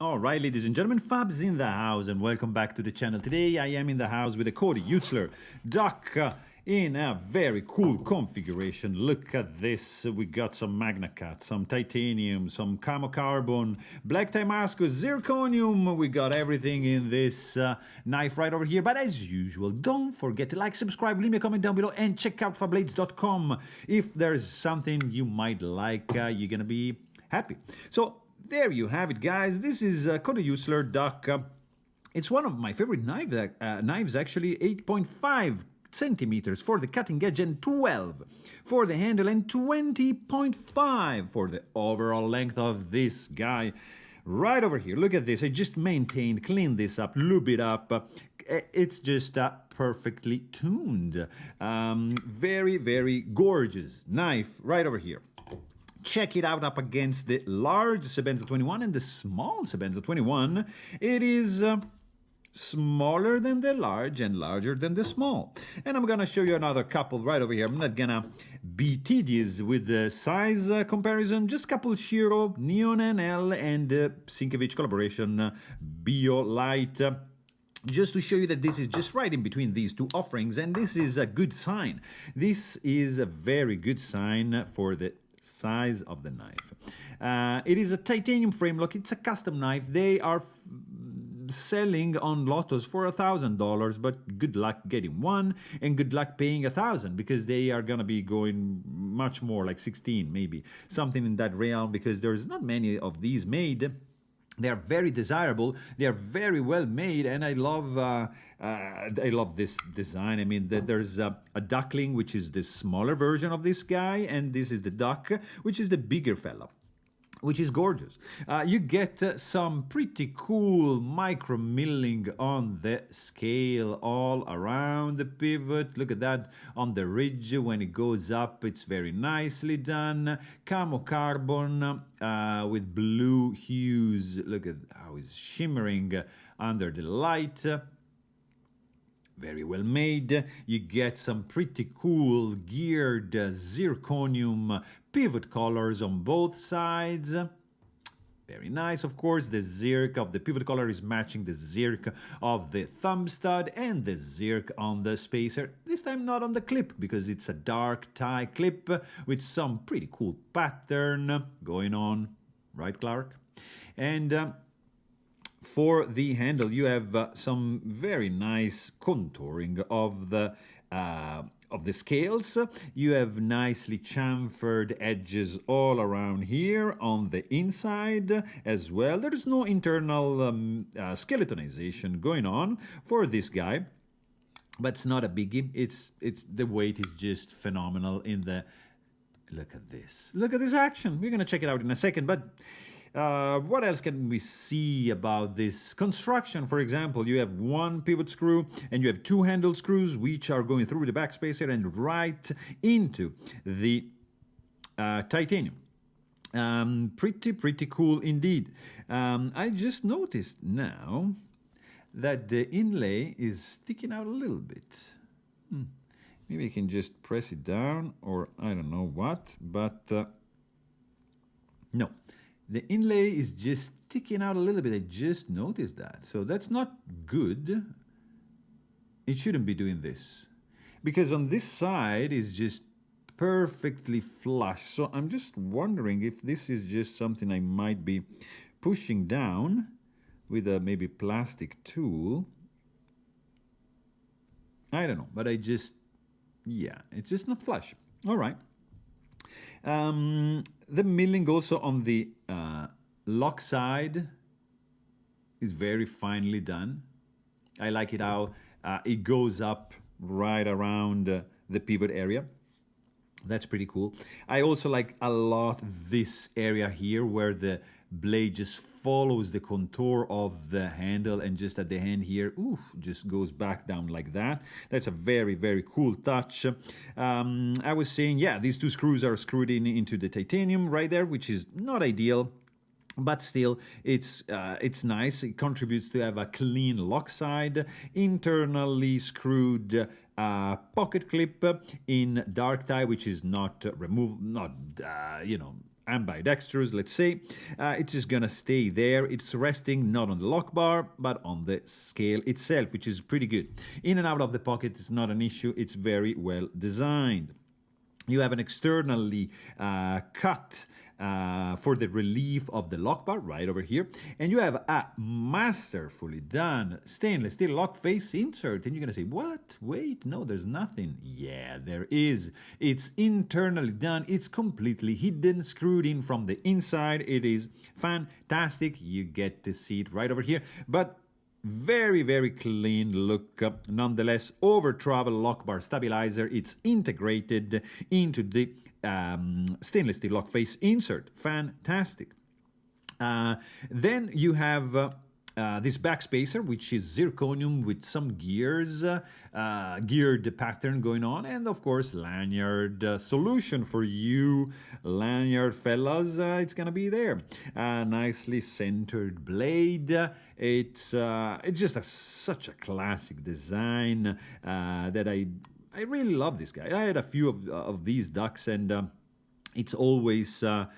All right, ladies and gentlemen, Fab's in the house, and welcome back to the channel. Today I am in the house with the Kody Eutsler DUK in a very cool configuration. Look at this. We got some Magna Cut, some titanium, some Camocarbon, black Damascus, zirconium. We got everything in this knife right over here. But as usual, don't forget to like, subscribe, leave me a comment down below, and check out Fablades.com. If there's something you might like, you're gonna be happy. So there you have it, guys. This is Kody Eutsler DUK. It's one of my favorite knives, actually. 8.5 centimeters for the cutting edge and 12 for the handle and 20.5 for the overall length of this guy. Right over here, look at this. I just maintained, cleaned this up, lube it up. It's just perfectly tuned. Very, very gorgeous knife right over here. Check it out up against the large Sebenza 21 and the small Sebenza 21. It is smaller than the large and larger than the small. And I'm gonna show you another couple right over here. I'm not gonna be tedious with the size comparison. Just couple Shiro, Neon NL, and Sienkiewicz collaboration Bio Light. Just to show you that this is just right in between these two offerings, and this is a good sign. This is a very good sign for the size of the knife. It is a titanium frame lock. It's a custom knife. They are selling on Lotos for $1,000, but good luck getting one, and good luck paying $1,000, because they are gonna be going much more, like 16 maybe, something in that realm, because there's not many of these made. They are very desirable. They are very well made, and I love this design. I mean, there's a duckling, which is the smaller version of this guy, and this is the duck, which is the bigger fella, which is gorgeous. You get some pretty cool micro milling on the scale all around the pivot. Look at that on the ridge when it goes up. It's very nicely done. Camocarbon with blue hues. Look at how it's shimmering under the light. Very well made. You get some pretty cool geared zirconium pivot collars on both sides. Very nice, of course. The zirc of the pivot collar is matching the zirc of the thumb stud and the zirc on the spacer. This time not on the clip, because it's a dark tie clip with some pretty cool pattern going on. Right, Clark? And for the handle, you have some very nice contouring of the scales. You have nicely chamfered edges all around here on the inside as well. There is no internal skeletonization going on for this guy, but it's not a biggie. It's the weight is just phenomenal in the. Look at this. Look at this action. We're gonna check it out in a second, but. What else can we see about this construction? For example, you have one pivot screw and you have two handle screws, which are going through the backspacer and right into the titanium. Pretty cool indeed. I just noticed now that the inlay is sticking out a little bit. Maybe I can just press it down, or I don't know what, but no. The inlay is just sticking out a little bit. I just noticed that. So that's not good. It shouldn't be doing this, because on this side is just perfectly flush. So I'm just wondering if this is just something I might be pushing down with a maybe plastic tool. I don't know, but yeah, it's just not flush. All right. The milling also on the lock side is very finely done. I like it how it goes up right around the pivot area. That's pretty cool. I also like a lot this area here where the blade just follows the contour of the handle, and just at the end here, just goes back down like that. That's a very, very cool touch. I was saying, yeah, these two screws are screwed into the titanium right there, which is not ideal. But still, it's nice. It contributes to have a clean lock side, internally screwed pocket clip in dark tie, which is not ambidextrous, let's say. It's just gonna stay there. It's resting not on the lock bar, but on the scale itself, which is pretty good. In and out of the pocket is not an issue. It's very well designed. You have an externally cut for the relief of the lock bar right over here. And you have a masterfully done stainless steel lock face insert. And you're going to say, what? Wait, no, there's nothing. Yeah, there is. It's internally done. It's completely hidden, screwed in from the inside. It is fantastic. You get to see it right over here. But very, very clean look. Nonetheless, over travel lock bar stabilizer. It's integrated into the stainless steel lock face insert. Fantastic. Then you have this back spacer, which is zirconium with some gears, geared pattern going on, and of course lanyard solution for you lanyard fellas. It's gonna be there. Nicely centered blade. It's just such a classic design that I really love this guy. I had a few of these ducks, and it's always a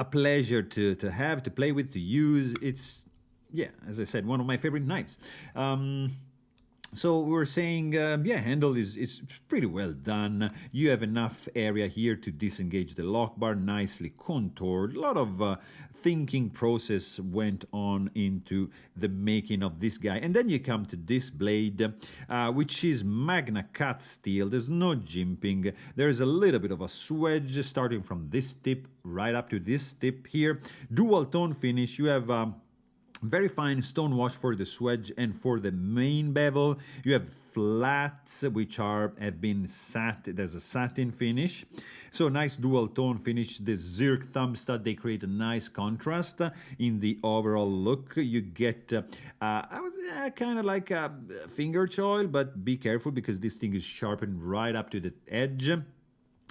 pleasure to have, to play with, to use. It's, yeah, as I said, one of my favorite knives. So we're saying, yeah, handle is pretty well done. You have enough area here to disengage the lock bar, nicely contoured. A lot of thinking process went on into the making of this guy. And then you come to this blade, which is Magna cut steel. There's no jimping. There's a little bit of a swedge starting from this tip right up to this tip here. Dual tone finish. You have very fine stone wash for the swedge and for the main bevel. You have flats which have been there's a satin finish. So nice dual tone finish. The Zirc thumb stud, they create a nice contrast in the overall look. You get I was kind of like a finger choil, but be careful because this thing is sharpened right up to the edge,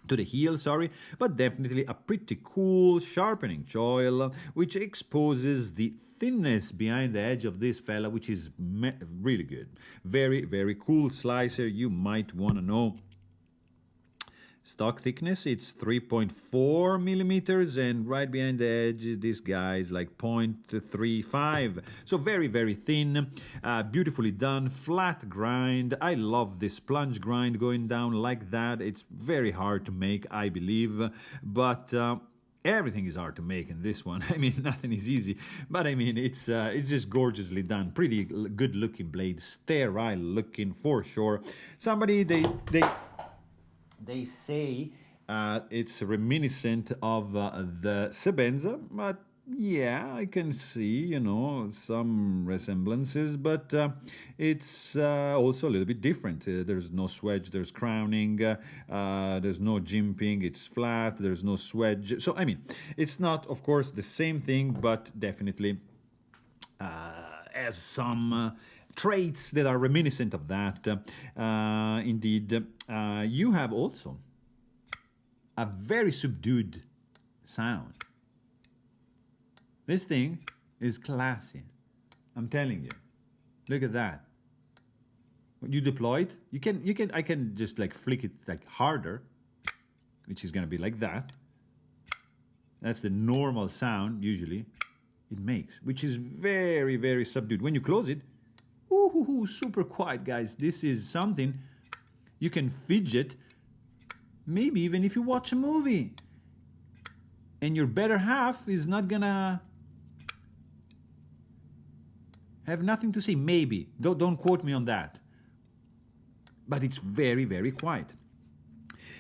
to the heel, sorry, but definitely a pretty cool sharpening choil, which exposes the thinness behind the edge of this fella, which is really good. Very, very cool slicer. You might want to know stock thickness. It's 3.4 millimeters, and right behind the edge, this guy is like 0.35. So very, very thin, beautifully done, flat grind. I love this plunge grind going down like that. It's very hard to make, I believe, but everything is hard to make in this one. I mean, nothing is easy, but I mean, it's just gorgeously done. Pretty good looking blade, sterile looking for sure. Somebody, they say it's reminiscent of the Sebenza, but yeah, I can see, you know, some resemblances, but it's also a little bit different. There's no swedge, there's crowning, there's no jimping, it's flat, there's no swedge. So, I mean, it's not, of course, the same thing, but definitely has some traits that are reminiscent of that. Indeed, you have also a very subdued sound. This thing is classy. I'm telling you. Look at that. When you deploy it, I can just like flick it like harder, which is gonna be like that. That's the normal sound usually it makes, which is very, very subdued. When you close it, ooh, super quiet, guys. This is something you can fidget, maybe even if you watch a movie. And your better half is not gonna have nothing to say, maybe. Don't quote me on that. But it's very, very quiet.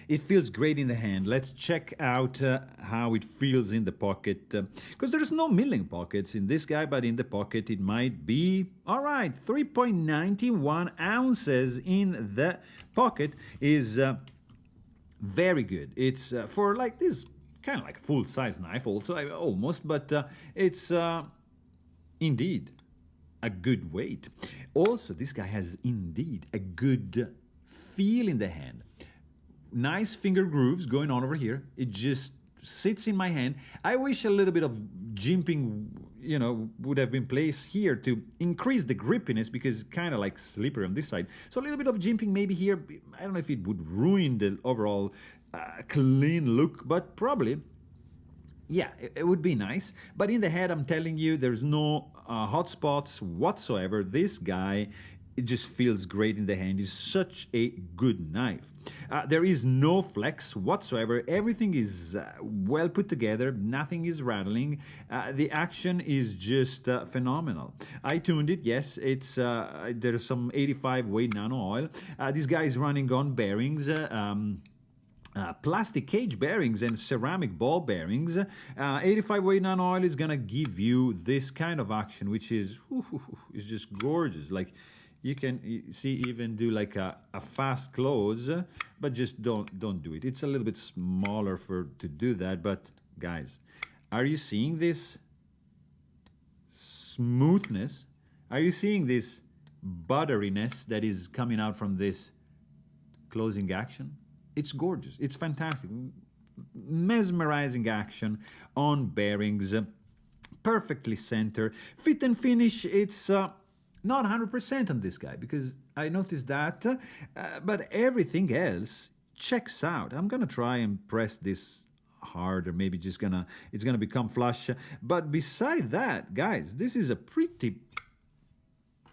It feels great in the hand. Let's check out how it feels in the pocket. Because there's no milling pockets in this guy, but in the pocket it might be. All right, 3.91 ounces in the pocket is very good. It's for like this, kind of like a full-size knife also, almost, but it's indeed a good weight. Also, this guy has indeed a good feel in the hand. Nice finger grooves going on over here. It just sits in my hand. I wish a little bit of jimping, you know, would have been placed here to increase the grippiness, because it's kind of like slippery on this side. So a little bit of jimping maybe here. I don't know if it would ruin the overall clean look, but probably yeah, it would be nice. But in the head, I'm telling you, there's no hot spots whatsoever. This guy, it just feels great in the hand. It's such a good knife. There is no flex whatsoever. Everything is well put together. Nothing is rattling. The action is just phenomenal. I tuned it. Yes, it's there's some 85 weight nano oil. This guy is running on bearings. Plastic cage bearings and ceramic ball bearings. 85 weight nano oil is gonna give you this kind of action, which is just gorgeous. Like you can see, even do like a fast close, but just don't do it. It's a little bit smaller to do that. But guys, are you seeing this smoothness? Are you seeing this butteriness that is coming out from this closing action? It's gorgeous. It's fantastic. Mesmerizing action on bearings. Perfectly centered. Fit and finish, it's not 100% on this guy, because I noticed that. But everything else checks out. I'm going to try and press this harder. Maybe it's going to become flush. But beside that, guys, this is a pretty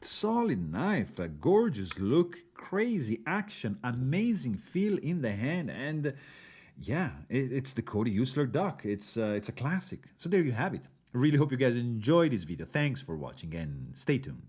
solid knife, a gorgeous look, crazy action, amazing feel in the hand, and yeah, it's the Kody Eutsler DUK. It's a classic. So there you have it. I really hope you guys enjoyed this video. Thanks for watching and stay tuned.